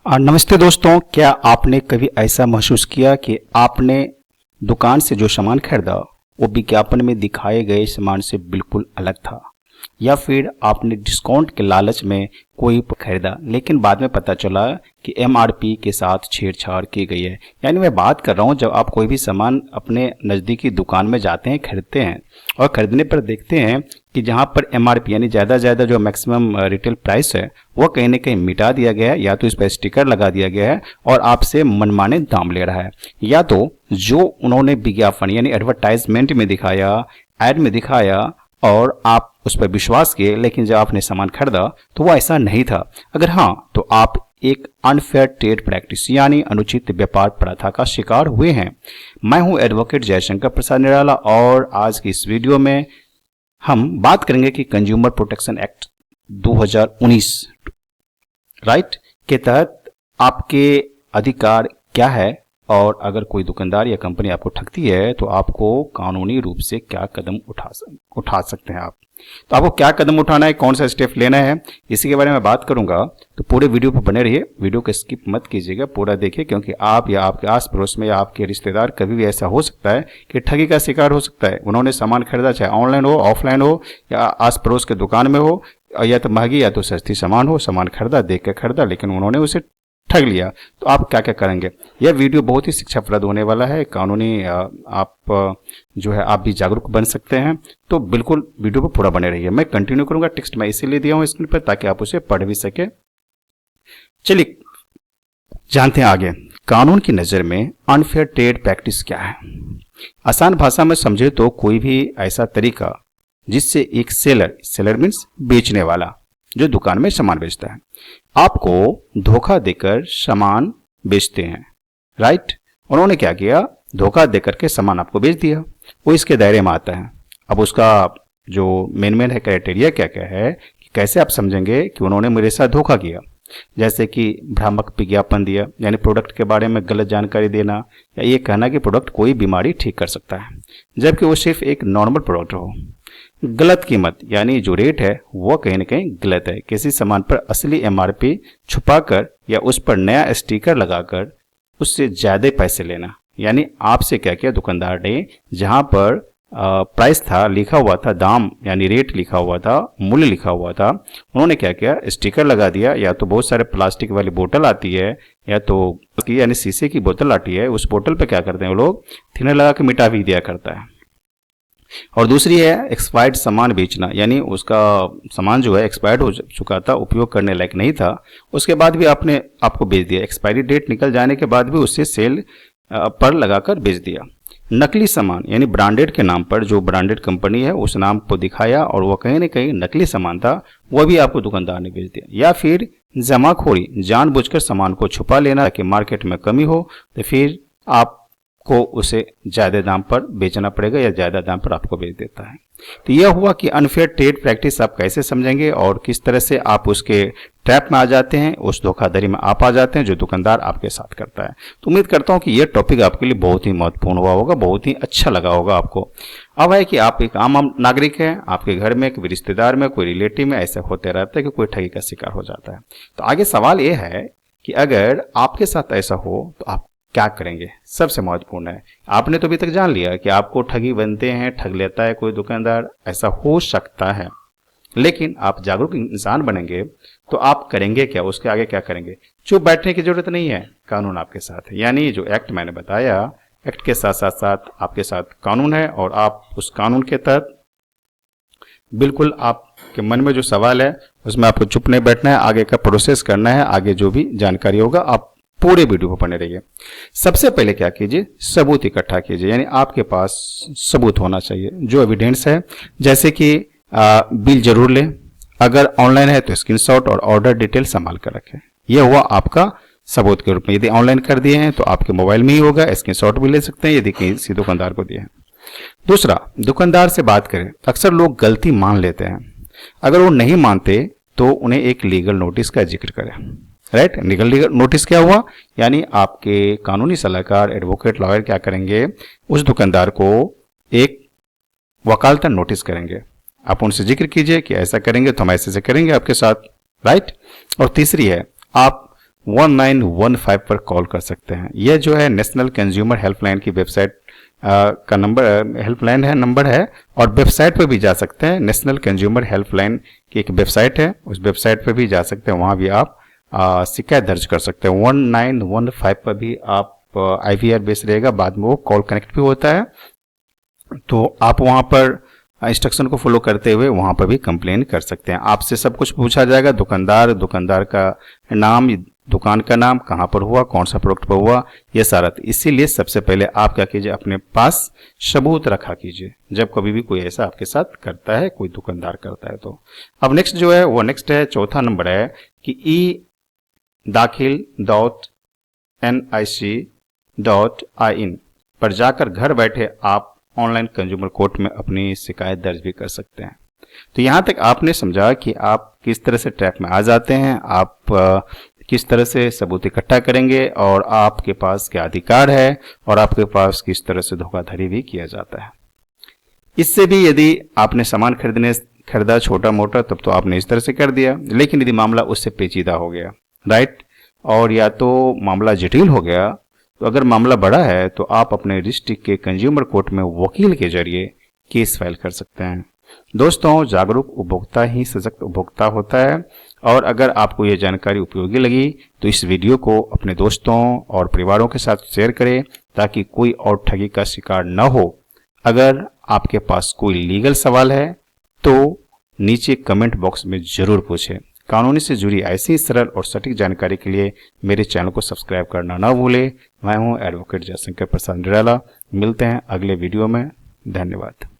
नमस्ते दोस्तों, क्या आपने कभी ऐसा महसूस किया कि आपने दुकान से जो सामान खरीदा वो विज्ञापन में दिखाए गए सामान से बिल्कुल अलग था, या फिर आपने डिस्काउंट के लालच में कोई खरीदा लेकिन बाद में पता चला कि एमआरपी के साथ छेड़छाड़ की गई है। यानी मैं बात कर रहा हूँ, जब आप कोई भी सामान अपने नज़दीकी दुकान में जाते हैं, खरीदते हैं और खरीदने पर देखते हैं कि जहाँ पर एमआरपी यानी ज़्यादा जो मैक्सिमम रिटेल प्राइस है वो कहीं ना कहीं मिटा दिया गया है, या तो इस पर स्टिकर लगा दिया गया है और आपसे मनमाने दाम ले रहा है, या तो जो उन्होंने विज्ञापन यानी एडवर्टाइजमेंट में दिखाया, ऐड में दिखाया और आप उस पर विश्वास किए, लेकिन जब आपने सामान खरीदा तो वो ऐसा नहीं था। अगर हाँ, तो आप एक अनफेयर ट्रेड प्रैक्टिस यानी अनुचित व्यापार प्रथा का शिकार हुए हैं। मैं हूं एडवोकेट जयशंकर प्रसाद निराला और आज की इस वीडियो में हम बात करेंगे कि कंज्यूमर प्रोटेक्शन एक्ट 2019 राइट के तहत आपके अधिकार क्या है, और अगर कोई दुकानदार या कंपनी आपको ठगती है तो आपको कानूनी रूप से क्या कदम उठा सकते हैं आप। तो आपको क्या कदम उठाना है, कौन सा स्टेप लेना है, इसी के बारे में बात करूंगा। तो पूरे वीडियो पर बने रहिए, वीडियो को स्किप मत कीजिएगा, पूरा देखिए, क्योंकि आप या आपके आस पड़ोस में या आपके रिश्तेदार कभी भी ऐसा हो सकता है कि ठगी का शिकार हो सकता है। उन्होंने सामान खरीदा, चाहे ऑनलाइन हो, ऑफलाइन हो, या आस पड़ोस के दुकान में हो, या तो महंगी या तो सस्ती सामान हो, सामान खरीदा, देख के खरीदा, लेकिन उन्होंने उसे ठग लिया। तो आप क्या क्या करेंगे। यह वीडियो बहुत ही शिक्षाप्रद होने वाला है, कानूनी आप जो है आप भी जागरूक बन सकते हैं। तो बिल्कुल वीडियो पर पूरा बने रहिए। मैं कंटिन्यू करूंगा, टेक्स्ट मैं इसीलिए दिया हूं स्क्रीन पर ताकि आप उसे पढ़ भी सके। चलिए जानते हैं आगे, कानून की नज़र में अनफेयर ट्रेड प्रैक्टिस क्या है। आसान भाषा में समझे तो कोई भी ऐसा तरीका जिससे एक सेलर मीन्स बेचने वाला जो दुकान में सामान बेचता है, आपको धोखा देकर सामान बेचते हैं, राइट। उन्होंने क्या किया, धोखा देकर के सामान आपको बेच दिया, वो इसके दायरे में आता है। अब उसका जो मेन है क्राइटेरिया क्या क्या है कि कैसे आप समझेंगे कि उन्होंने मेरे साथ धोखा किया। जैसे कि भ्रामक विज्ञापन दिया, यानी प्रोडक्ट के बारे में गलत जानकारी देना, या ये कहना कि प्रोडक्ट कोई बीमारी ठीक कर सकता है जबकि वो सिर्फ एक नॉर्मल प्रोडक्ट हो। गलत कीमत यानी जो रेट है वो कहीं ना कहीं गलत है। किसी सामान पर असली एमआरपी छुपाकर या उस पर नया स्टिकर लगाकर उससे ज्यादा पैसे लेना। यानी आपसे क्या किया दुकानदार ने, जहां पर प्राइस था, लिखा हुआ था दाम यानी रेट लिखा हुआ था, मूल्य लिखा हुआ था, उन्होंने क्या किया, स्टिकर लगा दिया। या तो बहुत सारे प्लास्टिक वाली बोतल आती है, या तो यानी शीशे की बोतल आती है, उस बोतल पे क्या करते हैं वो लोग, थिनर लगा के मिटा भी दिया करता है। और दूसरी है एक्सपायर्ड सामान बेचना, यानी उसका सामान जो है एक्सपायर्ड हो चुका था, उपयोग करने लायक नहीं था, उसके बाद भी आपको बेच दिया। एक्सपायरी डेट निकल जाने के बाद भी उससे सेल पर लगाकर बेच दिया। नकली सामान यानी ब्रांडेड के नाम पर जो ब्रांडेड कंपनी है उस नाम को दिखाया और वो कहीं ना कहीं नकली सामान था, वो भी आपको दुकानदार ने बेच दिया। या फिर जमाखोरी, जानबूझकर सामान को छुपा लेना ताकि मार्केट में कमी हो, तो फिर आपको उसे ज्यादा दाम पर बेचना पड़ेगा या ज्यादा दाम पर आपको बेच देता है। तो यह हुआ कि अनफेयर ट्रेड प्रैक्टिस आप कैसे समझेंगे और किस तरह से आप उसके ट्रैप में आ जाते हैं, उस धोखाधड़ी में आप आ जाते हैं जो दुकानदार आपके साथ करता है। तो उम्मीद करता हूं कि यह टॉपिक आपके लिए बहुत ही महत्वपूर्ण हुआ होगा, बहुत ही अच्छा लगा होगा आपको। अब है कि आप एक आम नागरिक हैं, आपके घर में कोई रिश्तेदार में कोई रिलेटिव में ऐसा होते रहता है कि कोई ठगी का शिकार हो जाता है। तो आगे सवाल यह है कि अगर आपके साथ ऐसा हो तो आप क्या करेंगे। सबसे महत्वपूर्ण है, आपने तो अभी तक जान लिया कि आपको ठगी बनते हैं, ठग लेता है कोई दुकानदार, ऐसा हो सकता है, लेकिन आप जागरूक इंसान बनेंगे तो आप करेंगे क्या, उसके आगे क्या करेंगे। चुप बैठने की जरूरत नहीं है, कानून आपके साथ है। यानी जो एक्ट मैंने बताया, एक्ट के साथ साथ आपके साथ कानून है और आप उस कानून के तहत बिल्कुल आपके मन में जो सवाल है उसमें आपको चुप नहीं बैठना है, आगे का प्रोसेस करना है। आगे जो भी जानकारी होगा आप पूरे वीडियो पर बने रहिए। सबसे पहले क्या कीजिए, सबूत इकट्ठा कीजिए, यानी आपके पास सबूत होना चाहिए जो एविडेंस है। जैसे कि बिल जरूर लें, अगर ऑनलाइन है तो स्क्रीनशॉट और ऑर्डर डिटेल संभाल कर रखें। यह हुआ आपका सबूत के रूप में। यदि ऑनलाइन कर दिए हैं तो आपके मोबाइल में ही होगा, स्क्रीनशॉट भी ले सकते हैं यदि किसी दुकानदार को दिए हैं। दूसरा, दुकानदार से बात करें। अक्सर लोग गलती मान लेते हैं, अगर वो नहीं मानते तो उन्हें एक लीगल नोटिस का जिक्र करें, राइट। लीगल नोटिस क्या हुआ, यानी आपके कानूनी सलाहकार एडवोकेट लॉयर क्या करेंगे, उस दुकानदार को एक वकालतन नोटिस करेंगे। आप उनसे जिक्र कीजिए कि ऐसा करेंगे तो हम ऐसे करेंगे आपके साथ, राइट। और तीसरी है, आप 1915 पर कॉल कर सकते हैं। यह जो है नेशनल कंज्यूमर हेल्पलाइन की वेबसाइट का नंबर, हेल्पलाइन है, नंबर है। और वेबसाइट पर भी जा सकते हैं। नेशनल कंज्यूमर हेल्पलाइन की एक वेबसाइट है, उस वेबसाइट पर भी जा सकते हैं, वहाँ भी आप शिकायत दर्ज कर सकते हैं। 1915 पर भी आप IVR बेस रहेगा, बाद में वो कॉल कनेक्ट भी होता है, तो आप वहाँ पर इंस्ट्रक्शन को फॉलो करते हुए वहाँ पर भी कंप्लेन कर सकते हैं। आपसे सब कुछ पूछा जाएगा, दुकानदार का नाम, दुकान का नाम, कहाँ पर हुआ, कौन सा प्रोडक्ट पर हुआ, ये सारा। इसीलिए सबसे पहले आप क्या कीजिए, अपने पास सबूत रखा कीजिए जब कभी भी कोई ऐसा आपके साथ करता है, कोई दुकानदार करता है तो। अब नेक्स्ट जो है वो नेक्स्ट है, चौथा नंबर है कि edakhil.nic.in पर जाकर घर बैठे आप ऑनलाइन कंज्यूमर कोर्ट में अपनी शिकायत दर्ज भी कर सकते हैं। तो यहाँ तक आपने समझा कि आप किस तरह से ट्रैप में आ जाते हैं, आप किस तरह से सबूत इकट्ठा करेंगे, और आपके पास क्या अधिकार है, और आपके पास किस तरह से धोखाधड़ी भी किया जाता है। इससे भी यदि आपने सामान खरीदा छोटा मोटा, तब तो आपने इस तरह से कर दिया, लेकिन यदि मामला उससे पेचीदा हो गया, राइट, और या तो मामला जटिल हो गया, तो अगर मामला बड़ा है तो आप अपने डिस्ट्रिक्ट के कंज्यूमर कोर्ट में वकील के जरिए केस फाइल कर सकते हैं। दोस्तों, जागरूक उपभोक्ता ही सशक्त उपभोक्ता होता है। और अगर आपको ये जानकारी उपयोगी लगी तो इस वीडियो को अपने दोस्तों और परिवारों के साथ शेयर करें, ताकि कोई और ठगी का शिकार न हो। अगर आपके पास कोई लीगल सवाल है तो नीचे कमेंट बॉक्स में जरूर पूछें। कानूनी से जुड़ी ऐसी सरल और सटीक जानकारी के लिए मेरे चैनल को सब्सक्राइब करना ना भूलें। मैं हूं एडवोकेट जयशंकर प्रसाद निराला। मिलते हैं अगले वीडियो में। धन्यवाद।